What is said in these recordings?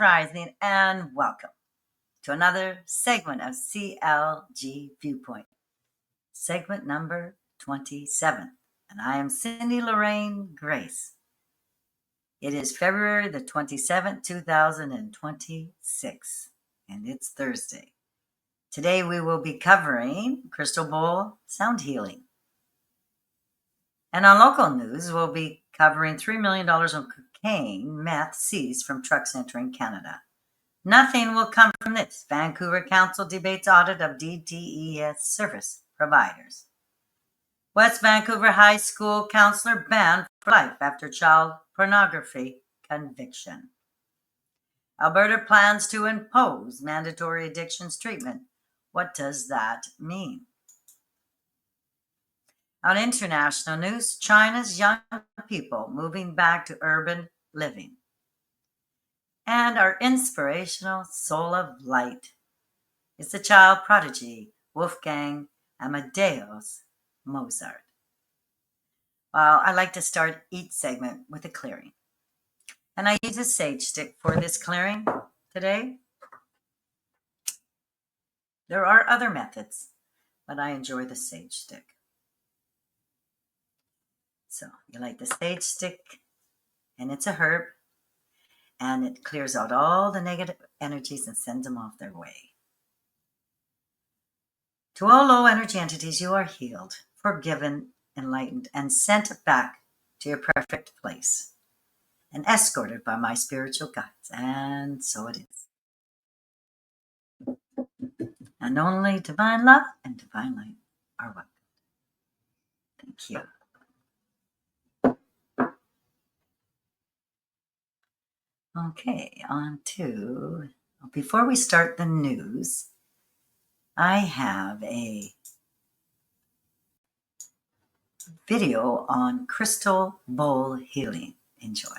Rising, and welcome to another segment of CLG Viewpoint, segment number 27. And I am Cindy Lorraine Grais. It is February the 27th, 2026, and it's Thursday. Today we will be covering crystal bowl sound healing. And on local news, we'll be covering $3 million on cocaine meth seized from trucks entering Canada. Nothing will come from this. Vancouver Council debates audit of DTES service providers. West Vancouver High School counselor banned for life after child pornography conviction. Alberta plans to impose mandatory addictions treatment. What does that mean? On international news, China's young people moving back to urban living. And our inspirational soul of light is the child prodigy, Wolfgang Amadeus Mozart. Well, I like to start each segment with a clearing. And I use a sage stick for this clearing today. There are other methods, but I enjoy the sage stick. So you light the sage stick, and it's a herb, and it clears out all the negative energies and sends them off their way. To all low energy entities, you are healed, forgiven, enlightened, and sent back to your perfect place, and escorted by my spiritual guides. And so it is. And only divine love and divine light are welcome. Thank you. Okay, on to, before we start the news, I have a video on crystal bowl healing. Enjoy.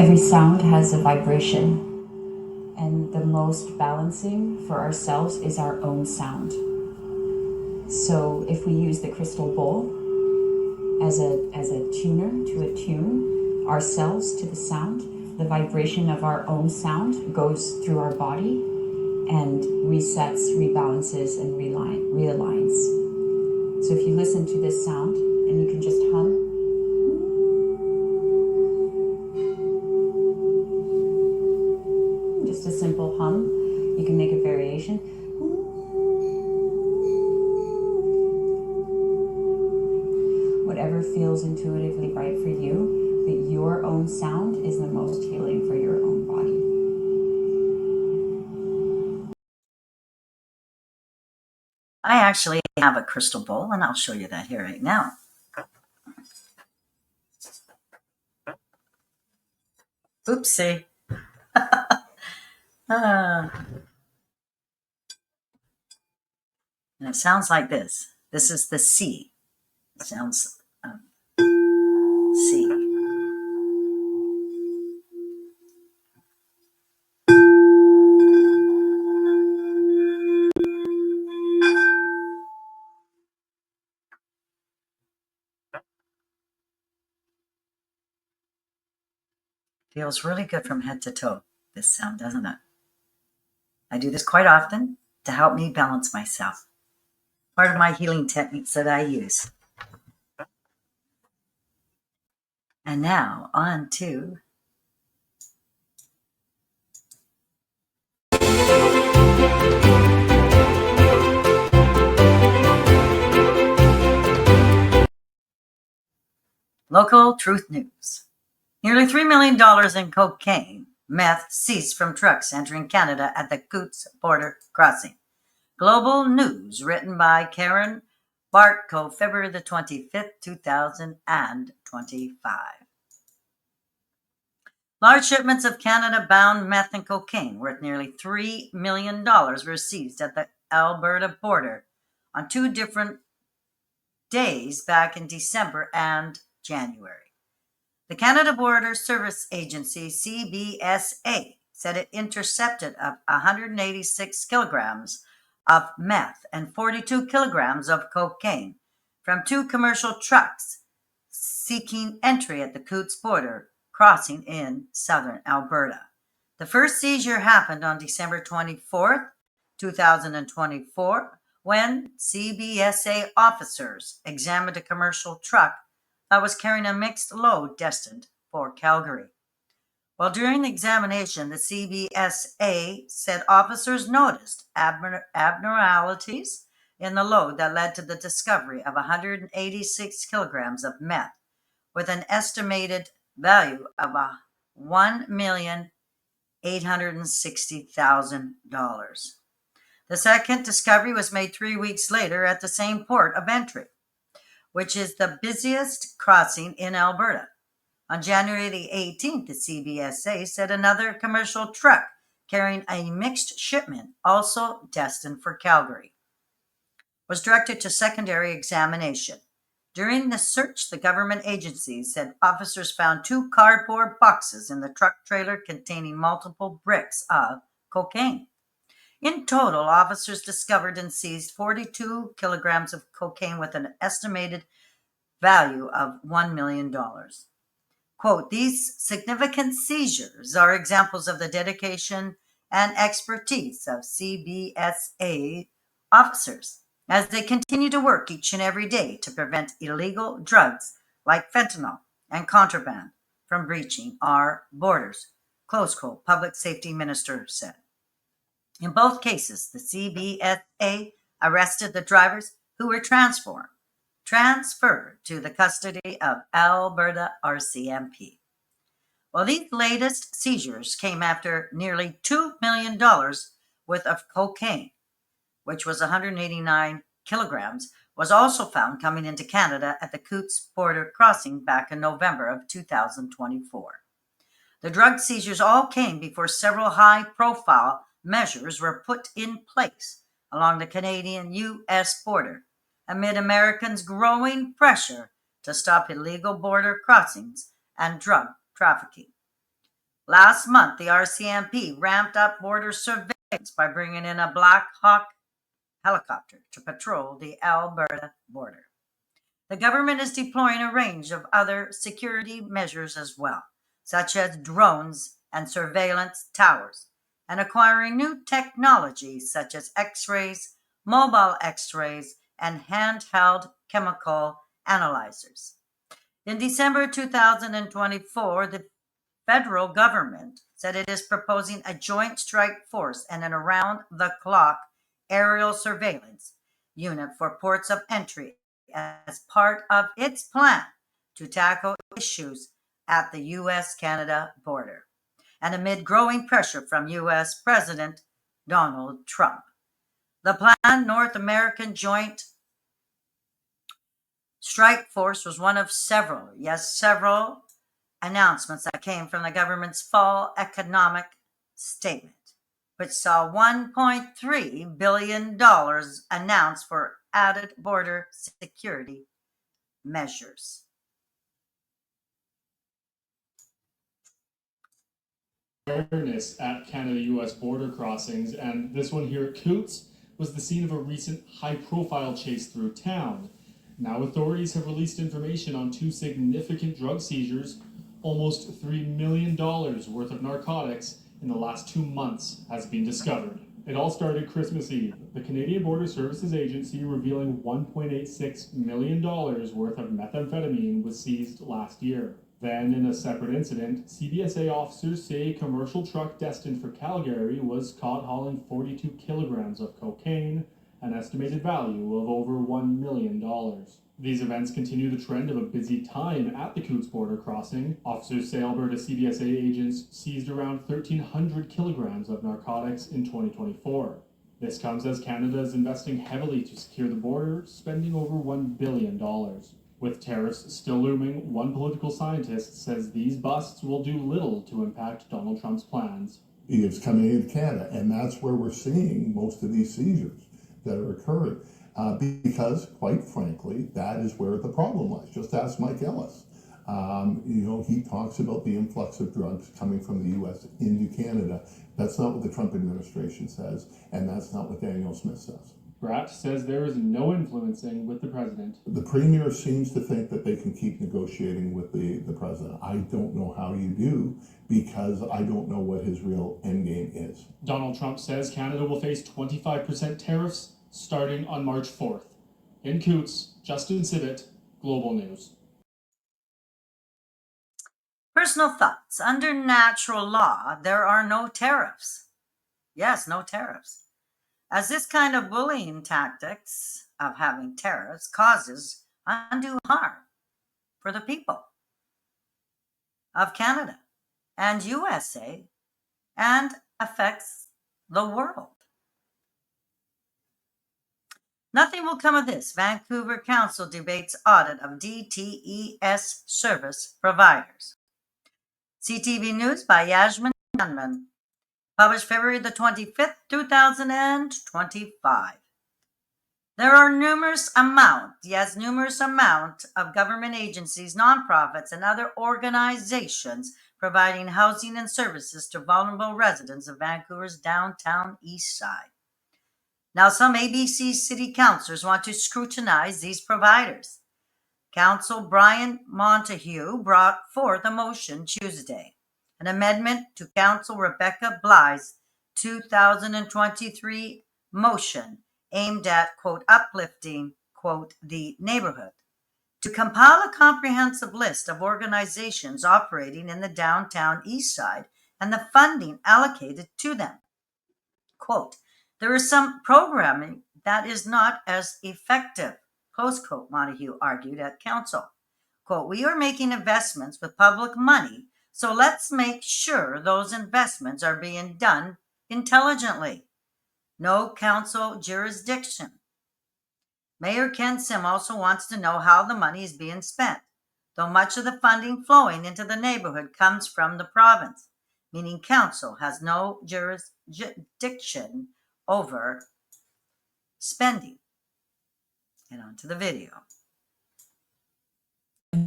Every sound has a vibration, and the most balancing for ourselves is our own sound. So if we use the crystal bowl as a tuner to attune ourselves to the sound, the vibration of our own sound goes through our body and resets, rebalances, and realigns. So if you listen to this sound, and you can just hum. Just a simple hum. You can make a variation. Whatever feels intuitively right for you, but your own sound is the most healing for your own body. I actually have a crystal bowl, and I'll show you that here right now. Oopsie. And it sounds like this. This is the C. It sounds C. Feels really good from head to toe, this sound, doesn't it? I do this quite often to help me balance myself. Part of my healing techniques that I use. And now on to local truth news. Nearly $3 million in cocaine meth seized from trucks entering Canada at the Coutts border crossing. Global news written by Karen Bartko, February the 25th, 2025. Large shipments of Canada-bound meth and cocaine worth nearly $3 million were seized at the Alberta border on 2 different days back in December and January. The Canada Border Service Agency, CBSA, said it intercepted 186 kilograms of meth and 42 kilograms of cocaine from 2 commercial trucks seeking entry at the Coutts border crossing in southern Alberta. The first seizure happened on December 24th, 2024, when CBSA officers examined a commercial truck that was carrying a mixed load destined for Calgary. Well, during the examination, the CBSA said officers noticed abnormalities in the load that led to the discovery of 186 kilograms of meth with an estimated value of $1,860,000. The second discovery was made 3 weeks later at the same port of entry, which is the busiest crossing in Alberta. On January the 18th, the CBSA said another commercial truck carrying a mixed shipment, also destined for Calgary, was directed to secondary examination. During the search, the government agencies said officers found 2 cardboard boxes in the truck trailer containing multiple bricks of cocaine. In total, officers discovered and seized 42 kilograms of cocaine with an estimated value of $1 million. Quote, these significant seizures are examples of the dedication and expertise of CBSA officers as they continue to work each and every day to prevent illegal drugs like fentanyl and contraband from breaching our borders, close quote, Public Safety Minister said. In both cases, the CBSA arrested the drivers who were transferred to the custody of Alberta RCMP. Well, these latest seizures came after nearly $2 million worth of cocaine, which was 189 kilograms, was also found coming into Canada at the Coutts border crossing back in November of 2024. The drug seizures all came before several high-profile measures were put in place along the Canadian-U.S. border amid Americans' growing pressure to stop illegal border crossings and drug trafficking. Last month, the RCMP ramped up border surveillance by bringing in a Black Hawk helicopter to patrol the Alberta border. The government is deploying a range of other security measures as well, such as drones and surveillance towers, and acquiring new technologies such as X-rays, mobile X-rays, and handheld chemical analyzers. In December 2024, the federal government said it is proposing a joint strike force and an around-the-clock aerial surveillance unit for ports of entry as part of its plan to tackle issues at the U.S.-Canada border, and amid growing pressure from U.S. President Donald Trump. The planned North American Joint Strike Force was one of several announcements that came from the government's fall economic statement, which saw $1.3 billion announced for added border security measures. Awareness at Canada-US border crossings, and this one here at Coutts was the scene of a recent high-profile chase through town. Now authorities have released information on 2 significant drug seizures. Almost $3 million worth of narcotics in the last 2 months has been discovered. It all started Christmas Eve. The Canadian Border Services Agency revealing $1.86 million worth of methamphetamine was seized last year. Then, in a separate incident, CBSA officers say a commercial truck destined for Calgary was caught hauling 42 kilograms of cocaine, an estimated value of over $1 million. These events continue the trend of a busy time at the Coutts border crossing. Officers say Alberta CBSA agents seized around 1,300 kilograms of narcotics in 2024. This comes as Canada is investing heavily to secure the border, spending over $1 billion. With tariffs still looming, one political scientist says these busts will do little to impact Donald Trump's plans. It's coming into Canada, and that's where we're seeing most of these seizures that are occurring. Because, quite frankly, that is where the problem lies. Just ask Mike Ellis. He talks about the influx of drugs coming from the U.S. into Canada. That's not what the Trump administration says, and that's not what Daniel Smith says. Grais says there is no influencing with the president. The premier seems to think that they can keep negotiating with the president. I don't know how you do, because I don't know what his real endgame is. Donald Trump says Canada will face 25% tariffs starting on March 4th. In Coutts, Justin Sibbett, Global News. Personal thoughts. Under natural law, there are no tariffs. Yes, no tariffs. As this kind of bullying tactics of having tariffs causes undue harm for the people of Canada and USA and affects the world. Nothing will come of this. Vancouver Council debates audit of DTES service providers. CTV News by Yasmin Gunman. Published February the 25th, 2025. There are numerous amount of government agencies, nonprofits, and other organizations providing housing and services to vulnerable residents of Vancouver's downtown east side. Now, some ABC city councillors want to scrutinize these providers. Council Brian Montague brought forth a motion Tuesday, an amendment to Council Rebecca Bly's 2023 motion aimed at, quote, uplifting, quote, the neighborhood, to compile a comprehensive list of organizations operating in the downtown east side and the funding allocated to them. Quote, there is some programming that is not as effective, close quote, Montague argued at council. Quote, we are making investments with public money, so let's make sure those investments are being done intelligently. No council jurisdiction. Mayor Ken Sim also wants to know how the money is being spent, though much of the funding flowing into the neighborhood comes from the province, meaning council has no jurisdiction over spending. And on to the video.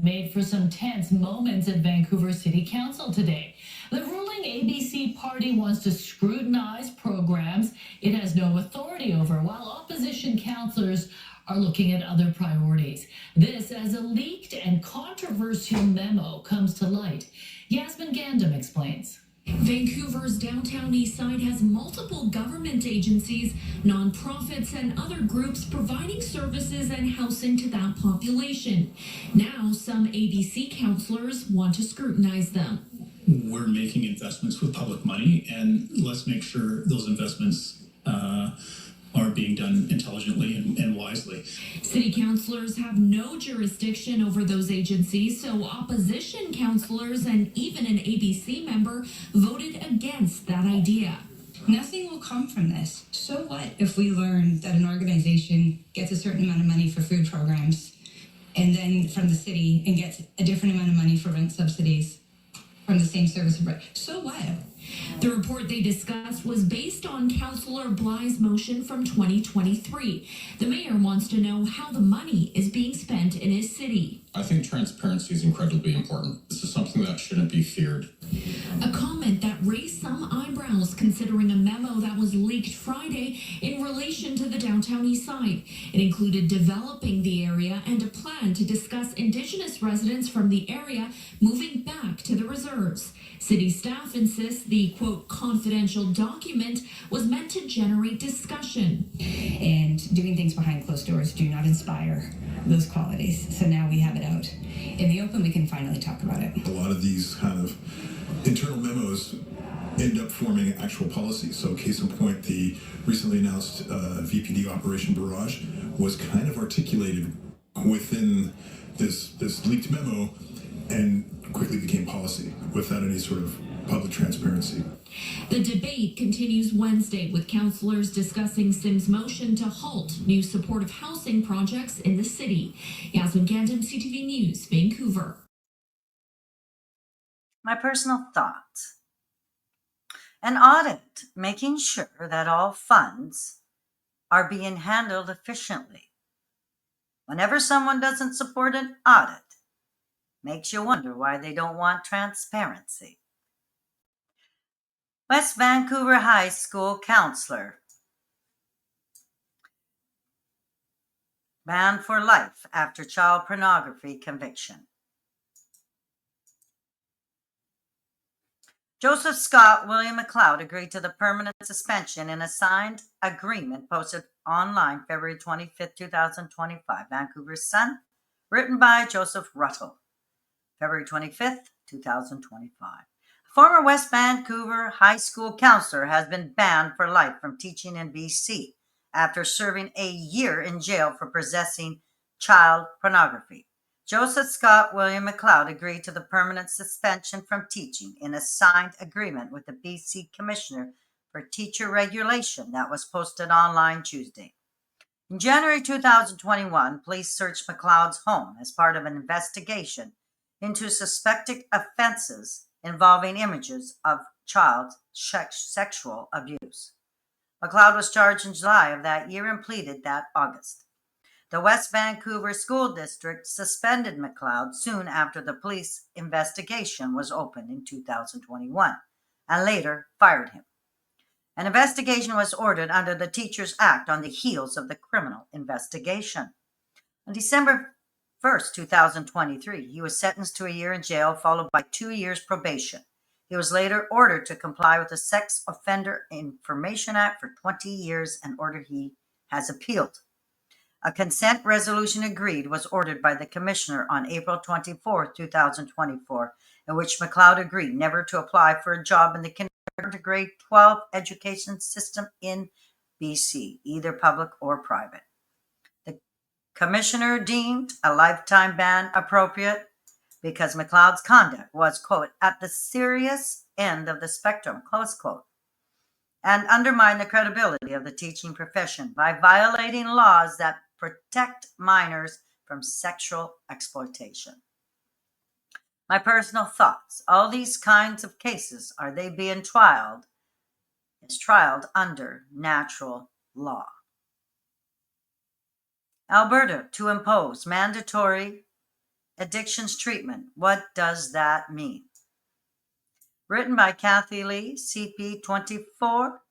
Made for some tense moments at Vancouver City Council today. The ruling ABC party wants to scrutinize programs it has no authority over, while opposition councillors are looking at other priorities. This as a leaked and controversial memo comes to light. Yasmin Gandam explains. Vancouver's downtown east side has multiple government agencies, nonprofits, and other groups providing services and housing to that population. Now, some ABC councillors want to scrutinize them. We're making investments with public money, and let's make sure those investments are being done intelligently and wisely. City councillors have no jurisdiction over those agencies, so opposition councillors and even an ABC member voted against that idea. Nothing will come from this. So what if we learn that an organization gets a certain amount of money for food programs and then from the city and gets a different amount of money for rent subsidies from the same service? So what? The report they discussed was based on Councillor Bly's motion from 2023. The mayor wants to know how the money is being spent in his city. I think transparency is incredibly important. This is something that shouldn't be feared. A comment that raised some eyebrows considering a memo that was leaked Friday in relation to the downtown east side. It included developing the area and a plan to discuss Indigenous residents from the area moving back to the reserves. City staff insists the, quote, confidential document was meant to generate discussion. And doing things behind closed doors do not inspire those qualities. So now we have it out. In the open, we can finally talk about it. A lot of these kind of internal memos end up forming actual policies. So case in point, the recently announced VPD Operation Barrage was kind of articulated within this leaked memo and quickly became policy without any sort of public transparency. The debate continues Wednesday with councillors discussing Sim's motion to halt new supportive housing projects in the city. Yasmin Gandam, CTV News, Vancouver. My personal thoughts. An audit, making sure that all funds are being handled efficiently. Whenever someone doesn't support an audit, makes you wonder why they don't want transparency. West Vancouver High School counselor. banned for life after child pornography conviction. Joseph Scott William McLeod agreed to the permanent suspension in a signed agreement posted online February 25, 2025. Vancouver Sun, written by Joseph Ruttell. February 25th, 2025. A former West Vancouver high school counselor has been banned for life from teaching in BC after serving a year in jail for possessing child pornography. Joseph Scott William McLeod agreed to the permanent suspension from teaching in a signed agreement with the BC Commissioner for Teacher Regulation that was posted online Tuesday. In January 2021, police searched McLeod's home as part of an investigation into suspected offenses involving images of child sexual abuse. McLeod was charged in July of that year and pleaded that August. The West Vancouver School District suspended McLeod soon after the police investigation was opened in 2021 and later fired him. An investigation was ordered under the Teachers Act on the heels of the criminal investigation. On December 1st, 2023, he was sentenced to a year in jail, followed by 2 years probation. He was later ordered to comply with the Sex Offender Information Act for 20 years, an order he has appealed. A consent resolution agreed was ordered by the Commissioner on April 24, 2024, in which McLeod agreed never to apply for a job in the kindergarten to grade 12 education system in BC, either public or private. The Commissioner deemed a lifetime ban appropriate because McLeod's conduct was, quote, at the serious end of the spectrum, close quote, and undermined the credibility of the teaching profession by violating laws that protect minors from sexual exploitation. My personal thoughts, all these kinds of cases, are they being trialed under natural law? Alberta to impose mandatory addictions treatment. What does that mean? Written by Kathy Lee, CP 24,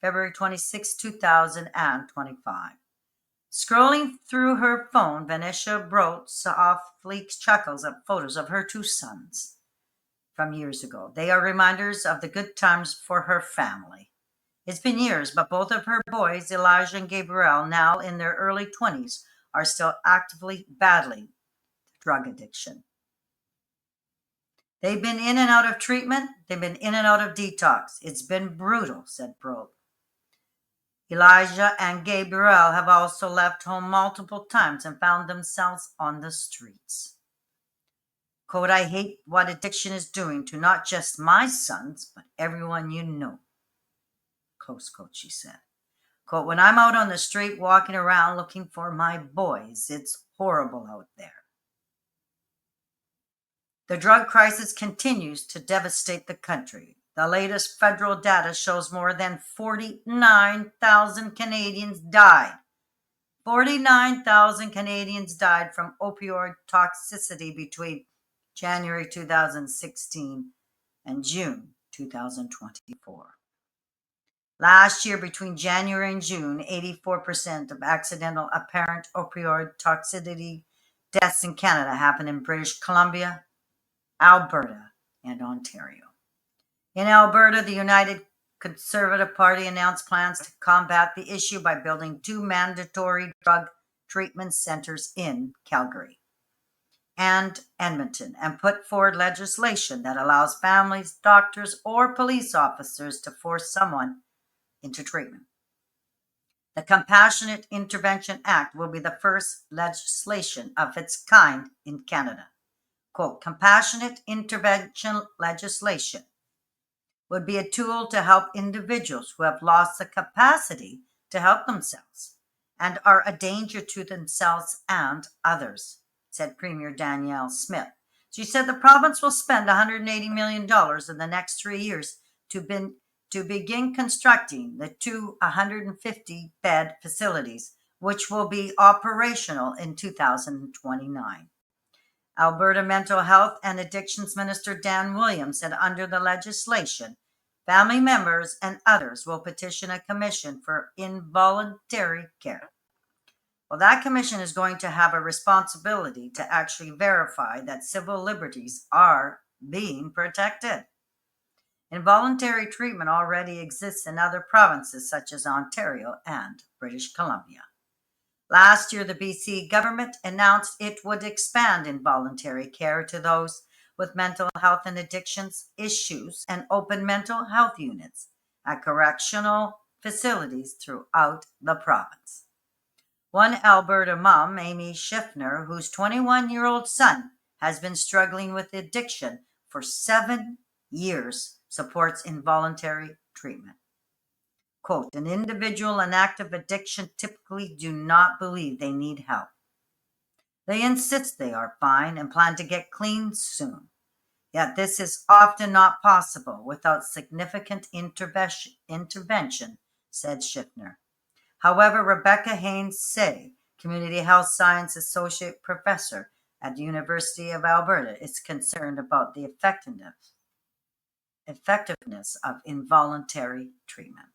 February 26, 2025. Scrolling through her phone, Vanessa Brodt softly chuckles at photos of her 2 sons from years ago. They are reminders of the good times for her family. It's been years, but both of her boys, Elijah and Gabriel, now in their early 20s, are still actively battling drug addiction. They've been in and out of treatment. They've been in and out of detox. It's been brutal, said Brodt. Elijah and Gabriel have also left home multiple times and found themselves on the streets. Quote, I hate what addiction is doing to not just my sons, but everyone you know. Close quote, she said. Quote, when I'm out on the street walking around looking for my boys, it's horrible out there. The drug crisis continues to devastate the country. The latest federal data shows more than 49,000 Canadians died. 49,000 Canadians died from opioid toxicity between January 2016 and June 2024. Last year, between January and June, 84% of accidental apparent opioid toxicity deaths in Canada happened in British Columbia, Alberta, and Ontario. In Alberta, the United Conservative Party announced plans to combat the issue by building 2 mandatory drug treatment centers in Calgary and Edmonton, and put forward legislation that allows families, doctors, or police officers to force someone into treatment. The Compassionate Intervention Act will be the first legislation of its kind in Canada. Quote, compassionate intervention legislation would be a tool to help individuals who have lost the capacity to help themselves and are a danger to themselves and others, said Premier Danielle Smith. She said the province will spend $180 million in the next 3 years to begin constructing the 2 150-bed facilities, which will be operational in 2029. Alberta Mental Health and Addictions Minister Dan Williams said under the legislation, family members and others will petition a commission for involuntary care. Well, that commission is going to have a responsibility to actually verify that civil liberties are being protected. Involuntary treatment already exists in other provinces such as Ontario and British Columbia. Last year, the BC government announced it would expand involuntary care to those with mental health and addictions issues and open mental health units at correctional facilities throughout the province. One Alberta mom, Amy Schiffner, whose 21-year-old son has been struggling with addiction for 7 years, supports involuntary treatment. Quote, an individual in active addiction typically do not believe they need help. They insist they are fine and plan to get clean soon. Yet this is often not possible without significant intervention, said Schiffner. However, Rebecca Haynes-Say, Community Health Science Associate Professor at the University of Alberta, is concerned about the effectiveness of involuntary treatment.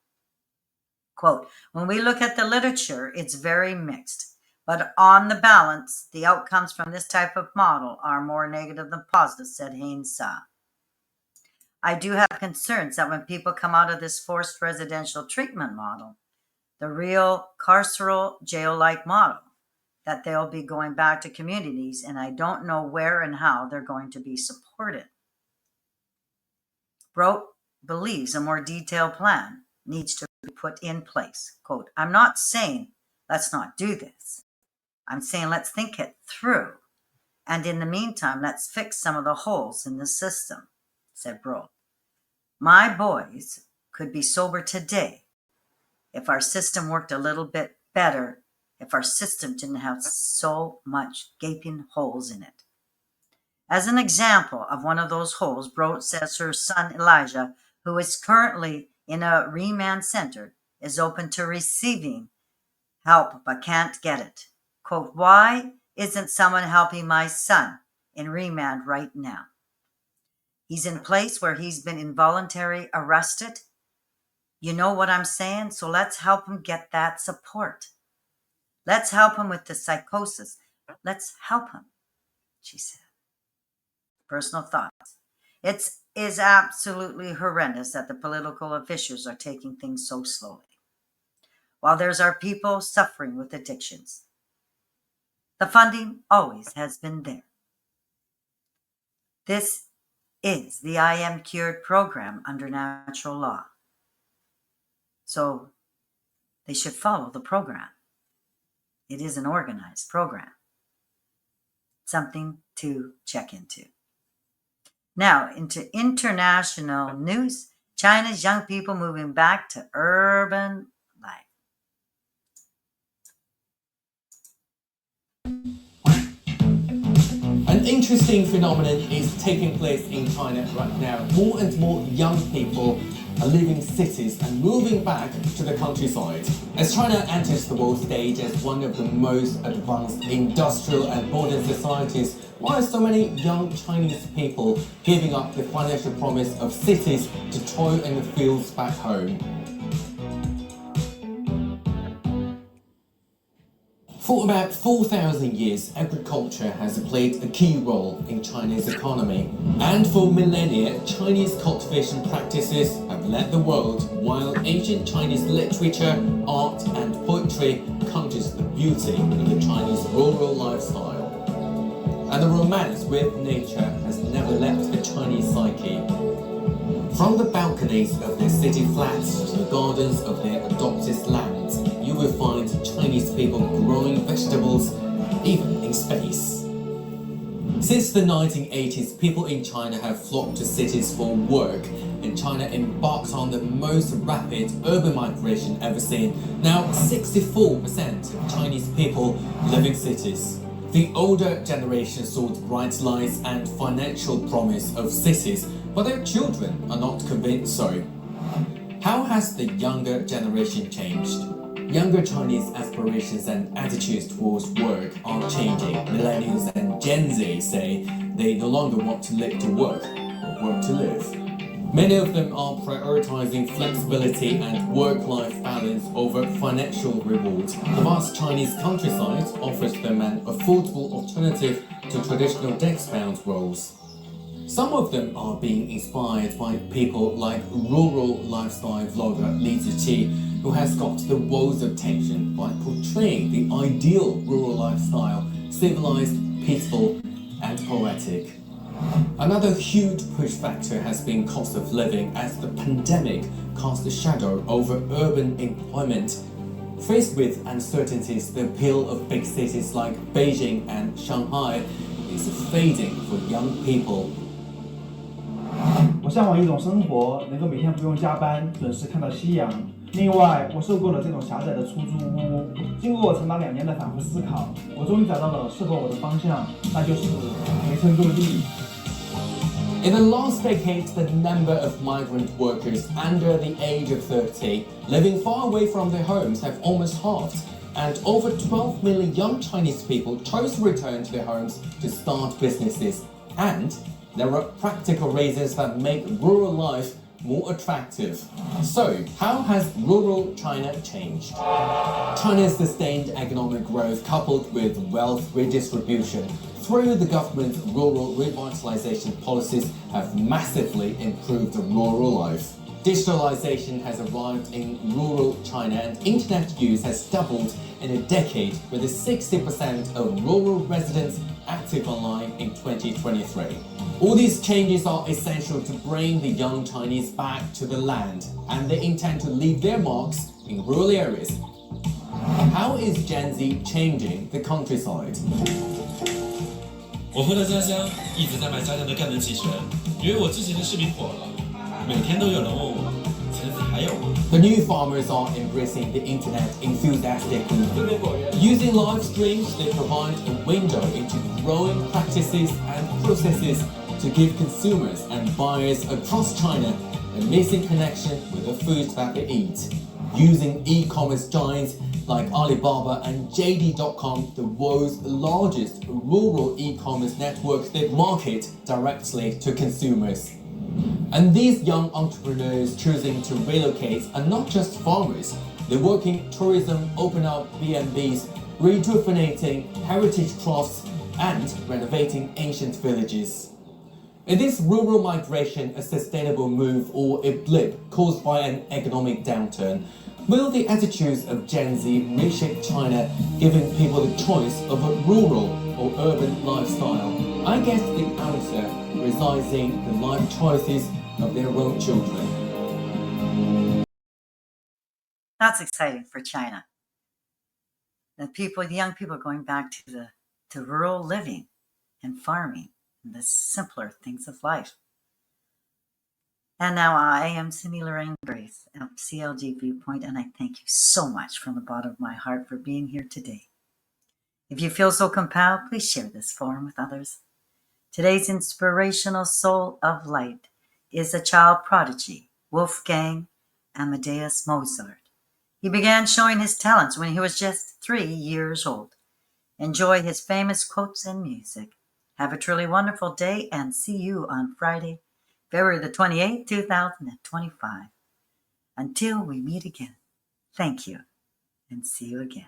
Quote, when we look at the literature, it's very mixed, but on the balance, the outcomes from this type of model are more negative than positive, said Haynes-Say. I do have concerns that when people come out of this forced residential treatment model, the real carceral jail-like model, that they'll be going back to communities, and I don't know where and how they're going to be supported. Brote believes a more detailed plan needs to be put in place. Quote, I'm not saying let's not do this. I'm saying let's think it through. And in the meantime, let's fix some of the holes in the system, said Brote. My boys could be sober today if our system worked a little bit better, if our system didn't have so much gaping holes in it. As an example of one of those holes, Brote says her son Elijah, who is currently in a remand center, is open to receiving help but can't get it. Quote, why isn't someone helping my son in remand right now? He's in a place where he's been involuntarily arrested. You know what I'm saying? So let's help him get that support. Let's help him with the psychosis. Let's help him, she said. Personal thoughts. It is absolutely horrendous that the political officials are taking things so slowly, while there's our people suffering with addictions. The funding always has been there. This is the I Am Cured program under natural law. So they should follow the program. It is an organized program. Something to check into. Now, into international news, China's young people moving back to urban life. An interesting phenomenon is taking place in China right now. More and more young people are leaving cities and moving back to the countryside. As China enters the world stage as one of the most advanced industrial and modern societies, why are so many young Chinese people giving up the financial promise of cities to toil in the fields back home? For about 4,000 years, agriculture has played a key role in China's economy. And for millennia, Chinese cultivation practices have led the world, while ancient Chinese literature, art and poetry conjures the beauty of the Chinese rural lifestyle. And the romance with nature has never left the Chinese psyche. From the balconies of their city flats to the gardens of their adopted lands, you will find Chinese people growing vegetables, even in space. Since the 1980s, people in China have flocked to cities for work, and China embarked on the most rapid urban migration ever seen. Now, 64% of Chinese people live in cities. The older generation saw the bright lights and financial promise of cities, but their children are not convinced so. How has the younger generation changed? Younger Chinese aspirations and attitudes towards work are changing. Millennials and Gen Z say they no longer want to live to work, but work to live. Many of them are prioritizing flexibility and work-life balance over financial rewards. The vast Chinese countryside offers them an affordable alternative to traditional desk-bound roles. Some of them are being inspired by people like rural lifestyle vlogger Li Ziqi, who has got the world's attention by portraying the ideal rural lifestyle, civilized, peaceful, and poetic. Another huge push factor has been cost of living, as the pandemic cast a shadow over urban employment. Faced with uncertainties, the appeal of big cities like Beijing and Shanghai is fading for young people. 我向往一种生活，能够每天不用加班，准时看到夕阳。另外，我受够了这种狭窄的出租屋。经过我长达2年的反复思考，我终于找到了适合我的方向，那就是围城购地。In the last decade, the number of migrant workers under the age of 30 living far away from their homes have almost halved, and over 12 million young Chinese people chose to return to their homes to start businesses. And there are practical reasons that make rural life more attractive. So, how has rural China changed? China's sustained economic growth, coupled with wealth redistribution through the government's rural revitalization policies, have massively improved rural life. Digitalization has arrived in rural China, and internet use has doubled in a decade, with 60% of rural residents active online in 2023. All these changes are essential to bring the young Chinese back to the land, and they intend to leave their marks in rural areas. How is Gen Z changing the countryside? 我回到家乡，一直在卖家乡的干能汽水，因为我之前的视频火了，每天都有人问我，陈子还有吗？ The new farmers are embracing the internet enthusiastically. Using live streams, they provide a window into growing practices and processes to give consumers and buyers across China a missing connection with the food that they eat. Using e-commerce giants like Alibaba and JD.com, the world's largest rural e-commerce network, they market directly to consumers. And these young entrepreneurs choosing to relocate are not just farmers. They work in tourism, open up B&Bs, rejuvenating heritage crafts, and renovating ancient villages. Is this rural migration a sustainable move or a blip caused by an economic downturn? Will the attitudes of Gen Z reshape China, giving people the choice of a rural or urban lifestyle? I guess the answer resides in the life choices of their own children. That's exciting for China. The young people going back to rural living and farming and the simpler things of life. And now I am Lorraine Grais of CLG View Point, and I thank you so much from the bottom of my heart for being here today. If you feel so compelled, please share this forum with others. Today's inspirational soul of light is a child prodigy, Wolfgang Amadeus Mozart. He began showing his talents when he was just 3 years old. Enjoy his famous quotes and music. Have a truly wonderful day, and see you on Friday, February the 28th, 2025. Until we meet again, thank you, and see you again.